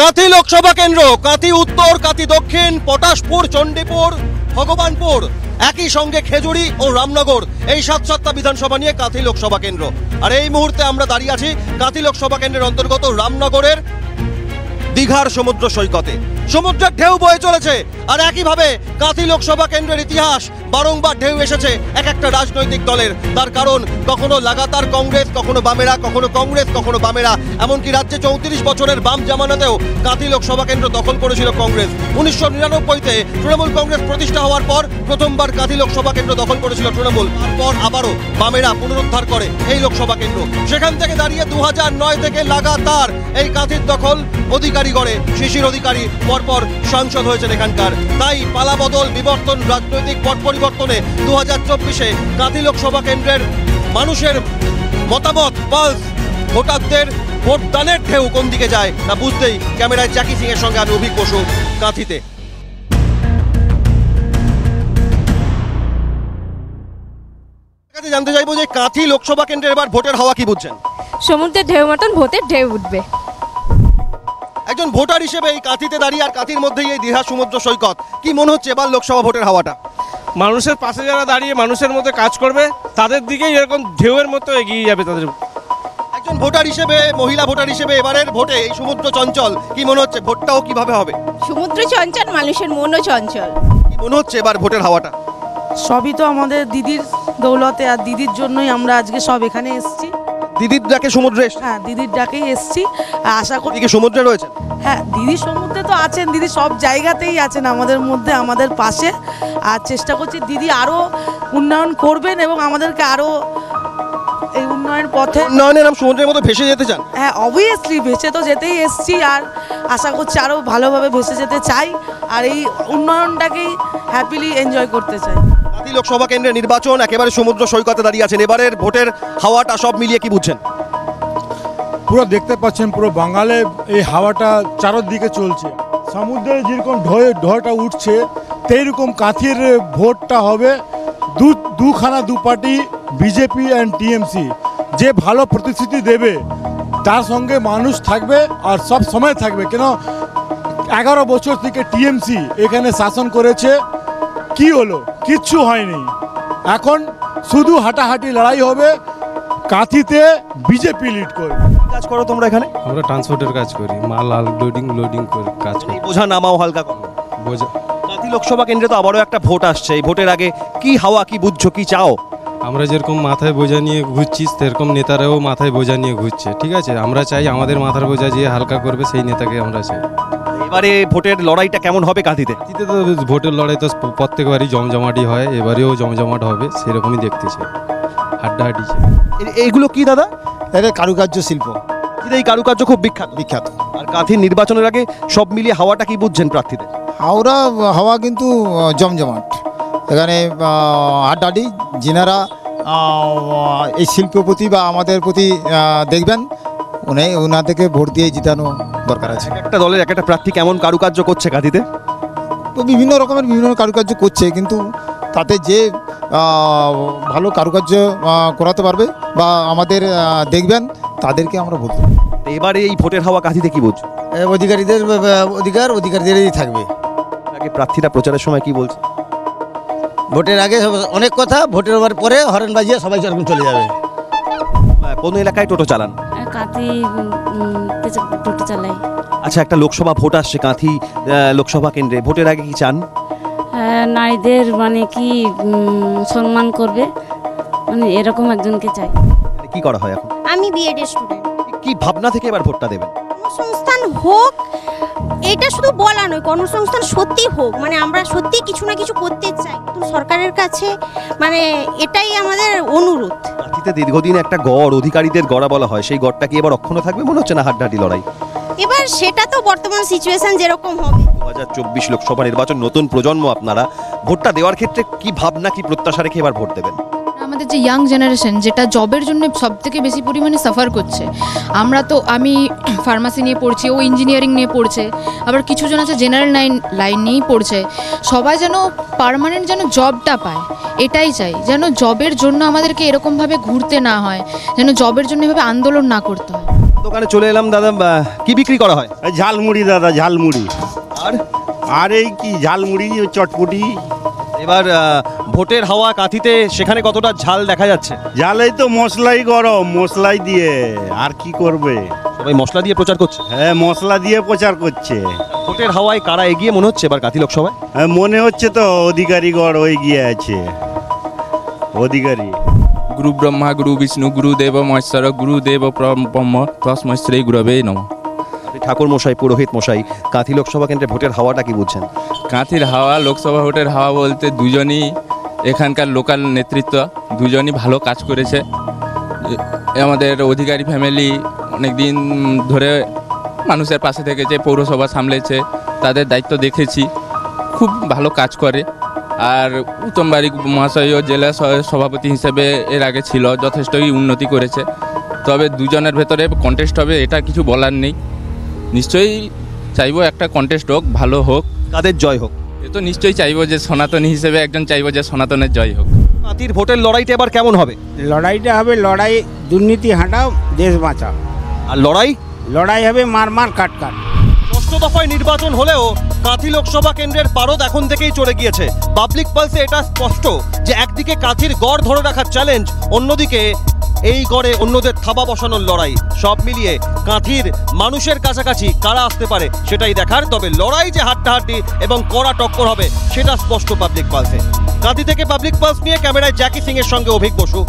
কাঁথি লোকসভা কেন্দ্র, কাঁথি উত্তর, কাঁথি দক্ষিণ, পটাশপুর, চণ্ডীপুর, ভগবানপুর, একই সঙ্গে খেজুরি ও রামনগর, এই 7টা বিধানসভা নিয়ে কাঁথি লোকসভা কেন্দ্র। আর এই মুহূর্তে আমরা দাঁড়িয়ে আছি কাঁথি লোকসভা কেন্দ্রের অন্তর্গত রামনগরের দীঘার সমুদ্র সৈকতে। সমুদ্রের ঢেউ বয়ে চলেছে, আর একইভাবে কাঁথি লোকসভা কেন্দ্রের ইতিহাস বারংবার ঢেউ এসেছে এক একটা রাজনৈতিক দলের। তার কারণ কখনো লাগাতার কংগ্রেস, কখনো বামেরা, কখনো কংগ্রেস, কখনো বামেরা। এমনকি রাজ্যে 34 বছরের বাম জামানাতেও কাঁথি লোকসভা কেন্দ্র দখল করেছিল কংগ্রেস। 1999-তে তৃণমূল কংগ্রেস প্রতিষ্ঠা হওয়ার পর প্রথমবার কাঁথি লোকসভা কেন্দ্র দখল করেছিল তৃণমূল। তারপর আবারও বামেরা পুনরুদ্ধার করে এই লোকসভা কেন্দ্র। সেখান থেকে দাঁড়িয়ে 2009 থেকে লাগাতার এই কাঁথির দখল অধিকারী করে শিশির অধিকারী পরপর সাংসদ হয়েছেন এখানকার। তাই পালাবদল, বিবর্তন, রাজনৈতিক পট পরিবর্তনে 2024-এ কাঁথি লোকসভা কেন্দ্রের মানুষের মতামত, পালস, ভোটারদের ভোটদানের ঢেউ কোন দিকে যায় তা বুঝতেই ক্যামেরায় জ্যাকি সিং এর সঙ্গে আমি অভিক বসু কাঁথিতে। জানতে চাইবো যে কাঁথি লোকসভা কেন্দ্রের এবার ভোটের হাওয়া কি বুঝছেন? সমুদ্রের ঢেউ মতন ভোটের ঢেউ উঠবে। একজন ভোটার হিসেবে এই কাঁথিতে দাঁড়িয়ে, আর কাঁথির মধ্যেই এই দীঘা সমুদ্র সৈকত, কি মনে হচ্ছে এবার লোকসভা ভোটের হাওয়াটা? মানুষের পাশে যারা দাঁড়িয়ে মানুষের মধ্যে কাজ করবে তাদের দিকেই এরকম ঢেউয়ের মতো এগিয়ে যাবে তাদের। একজন ভোটার হিসেবে, মহিলা ভোটার হিসেবে এবারের ভোটে এই সমুদ্র চঞ্চল, কি মনে হচ্ছে ভোটটাও কিভাবে হবে? সমুদ্র চঞ্চল, মানুষের মনও চঞ্চল। কি মনে হচ্ছে এবার ভোটের হাওয়াটা? সবই তো আমাদের দিদির দৌলতে, আর দিদির জন্যই আমরা আজকে সব এখানে এসেছি। দিদির ডাকে সমুদ্রে এসেছি? হ্যাঁ, দিদির ডাকেই এসেছি। আশা করি কি সমুদ্রে রয়েছেন? হ্যাঁ, দিদি সমুদ্রে তো আছেন, দিদি সব জায়গাতেই আছেন আমাদের মধ্যে, আমাদের পাশে। আর চেষ্টা করছি দিদি আরও উন্নয়ন করবেন এবং আমাদেরকে আরও এই উন্নয়ন পথে। উন্নয়নের নাম সমুদ্রের মতো ভেসে যেতে চান? হ্যাঁ, অবভিয়াসলি ভেসে তো যেতেই এসছি, আর আশা করছি আরও ভালোভাবে ভেসে যেতে চাই, আর এই উন্নয়নটাকেই হ্যাপিলি এনজয় করতে চাই। কাঁথি লোকসভা কেন্দ্রের নির্বাচন, একেবারে সমুদ্র সৈকতে দাঁড়িয়ে আছেন, এবারের ভোটের হাওয়াটা সব মিলিয়ে কি বুঝছেন? পুরো দেখতে পাচ্ছেন পুরো বাঙালে এই হাওয়াটা চারদিকে চলছে। সমুদ্রে যেরকম ঢয়টা উঠছে সেইরকম কাঁথির ভোটটা হবে দুখানা দু পার্টি, বিজেপি অ্যান্ড টিএমসি। যে ভালো প্রতিশ্রুতি দেবে তার সঙ্গে মানুষ থাকবে আর সব সময় থাকবে। কেন 11 বছর থেকে টিএমসি এখানে শাসন করেছে, কি হলো? কিচ্ছু হয়নি। এখন শুধু হাঁটাহাঁটি লড়াই হবে। কাঁথিতে বিজেপি লিড করবে। কাজ করো তোমরা এখানে? আমরা ট্রান্সপোর্টের কাজ করি, মাল লোডিং করে কাজ করি। বোঝা নামাও হালকা করো বোঝা। কাঁথি লোকসভা কেন্দ্রে তো আবারও একটা ভোট আসছে, এই ভোটের আগে কি হাওয়া, কি বুঝছো, কি চাও? আমরা যেরকম মাথায় বোঝা নিয়ে ঘুরছি সেরকম নেতারাও মাথায় বোঝা নিয়ে ঘুরছে, ঠিক আছে? আমরা চাই আমাদের মাথার বোঝা যে হালকা করবে সেই নেতাকে আমরা চাই। এবারে ভোটের লড়াইটা কেমন হবে কাঁথিতে? কাঁথিতে তো ভোটের লড়াই তো প্রত্যেকবারই জমজমাটি হয়, এবারেও জমজমাট হবে, সেরকমই দেখতেছে, হাড্ডাহাড্ডি। এইগুলো কি দাদা? এটা কারুকার্য শিল্প। এই কারুকার্য খুব বিখ্যাত। আর কাঁথির নির্বাচনের আগে সব মিলিয়ে হাওয়াটা কি বুঝছেন প্রার্থীদের? হাওড়া হাওয়া কিন্তু জমজমাট। এখানে হাড্ডাহাড্ডি, যিনারা এই শিল্পের প্রতি বা আমাদের প্রতি দেখবেন, ওনাদেরকে ভোট দিয়ে জিতানো দরকার আছে। একটা দলের একটা প্রার্থী কেমন কারুকার্য করছে কাঁথিতে? তো বিভিন্ন রকমের বিভিন্ন কারুকার্য করছে, কিন্তু তাতে যে ভালো কারুকার্য করাতে পারবে বা আমাদের দেখবেন তাদেরকে আমরা ভোট দেব। এবারে এই ভোটের হাওয়া কাঁথিতে কি বুঝছো? অধিকারীদের অধিকারীদেরই থাকবে। আগে প্রার্থীরা প্রচারের সময় কি বলছে? ভোটের আগে অনেক কথা, ভোটের পরে হরেন বাজিয়ে সবাই যেরকম চলে যাবে। কোন এলাকায় টোটো চালান? কাঁথি টোটো চালাই। আচ্ছা, একটা লোকসভা ভোট আসছে কাঁথি লোকসভা কেন্দ্রে, ভোটের আগে কি চান? নারীদের মানে কি সম্মান করবে, মানে এরকম একজনকে চাই। কি করা হয় এখন? আমি বিএড স্টুডেন্ট। কি ভাবনা থেকে এবার ভোটটা দেবেন? কর্মসংস্থান হোক, এটা শুধু বলা নয়, কর্মসংস্থান সত্যি হোক, মানে আমরা সত্যি কিছু না কিছু করতে চাই সরকারের কাছে, মানে এটাই আমাদের অনুরোধ। কাঁথিতে দীর্ঘদিন একটা গড়, অধিকারীদের গড়া বলা হয়, সেই গড়টা কি এবার অক্ষুণ্ণ থাকবে মনে হচ্ছে না? হাড্ডাহাড্ডি লড়াই এবার সেটা তো বর্তমান সিচুয়েশন যেরকম হবে। 2024 লোকসভা নির্বাচন, নতুন প্রজন্ম আপনারা, ভোটটা দেওয়ার ক্ষেত্রে কি ভাবনা, কি প্রত্যাশা রেখে এবার ভোট দেবেন? আমাদের যে ইয়াং জেনারেশন যেটা জবের জন্য সব থেকে বেশি পরিমাণে সাফার করছে, আমি ফার্মাসি নিয়ে পড়ছি, ও ইঞ্জিনিয়ারিং নিয়ে পড়ছে, আবার কিছুজন আছে জেনারেল লাইন নিয়েই পড়ছে। সবাই যেন পার্মানেন্ট যেন জবটা পায়, এটাই চাই। যেন জবের জন্য আমাদেরকে এরকমভাবে ঘুরতে না হয়, যেন জবের জন্য এভাবে আন্দোলন না করতে হয়। দোকানে চলে এলাম দাদা, কি বিক্রি করা হয়? এই ঝালমুড়ি দাদা, ঝালমুড়ি। আর আর এই কি ঝালমুড়ি, চটপটি। এবার ভোটের হাওয়া কাঁথিতে, সেখানে কতটা ঝাল দেখা যাচ্ছে? ঝালেই তো মশলাই গরম, মশলাই দিয়ে আর কি করবে। সবাই মশলা দিয়ে প্রচার করছে। হ্যাঁ, মশলা দিয়ে প্রচার করছে। ভোটের হাওয়ায় কারা এগিয়ে মনে হচ্ছে এবার কাঁথি লোকসভায়? হ্যাঁ, মনে হচ্ছে তো অধিকারীগড় এগিয়ে আছে। অধিকারী। গুরু ব্রহ্মা গুরু বিষ্ণু গুরুদেব মহেশ্বর গুরুদেব ব্রহ্ম তস্মৈ শ্রী গুরবে নমঃ। আপনি ঠাকুর মশাই, পুরোহিত মশাই, কাঁথি লোকসভা কেন্দ্রে ভোটের হাওয়াটা কি বুঝছেন? কাঁথির হাওয়া, লোকসভা ভোটের হাওয়া বলতে দুজনই এখানকার লোকাল নেতৃত্ব, দুজনই ভালো কাজ করেছে। আমাদের অধিকারী ফ্যামিলি অনেক দিন ধরে মানুষের পাশে থেকেছে, পৌরসভা সামলেছে, তাদের দায়িত্ব দেখেছি, খুব ভালো কাজ করে। আর উত্তম বারিক মহাশয়ও জেলা সভাপতি হিসেবে এর আগে ছিল, যথেষ্টই উন্নতি করেছে। তবে দুজনের ভেতরে কন্টেস্ট হবে এটা কিছু বলার নেই। নিশ্চয়ই চাইবো একটা কন্টেস্ট হোক, ভালো হোক। কাদের জয় হোক? এ তো নিশ্চয়ই চাইবো যে সনাতনী হিসেবে একজন চাইবো যে সনাতনের জয় হোক। কাঁথির ভোটের লড়াইটা এবার কেমন হবে? লড়াইটা হবে লড়াই, দুর্নীতি হাঁটাও, দেশ বাঁচাও। আর লড়াই লড়াই হবে মার মার কাট কাট। ষষ্ঠ দফায় নির্বাচন হলেও কাঁথি লোকসভা কেন্দ্রের পারদ এখন থেকেই চড়ে গিয়েছে। পাবলিক পালসে এটা স্পষ্ট যে একদিকে কাঁথির গড় ধরে রাখার চ্যালেঞ্জ, অন্যদিকে এই গড়ে অন্যদের থাবা বসানোর লড়াই। সব মিলিয়ে কাঁথির মানুষের কাছাকাছি কারা আসতে পারে সেটাই দেখার। তবে লড়াই যে হাড্ডাহাড্ডি এবং কড়া টক্কর হবে সেটা স্পষ্ট পাবলিক পালসে। কাঁথি থেকে পাবলিক পালস নিয়ে ক্যামেরায় জ্যাকি সিং এর সঙ্গে অভিক বসু,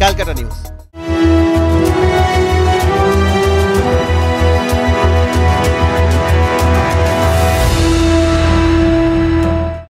ক্যালকাটা নিউজ।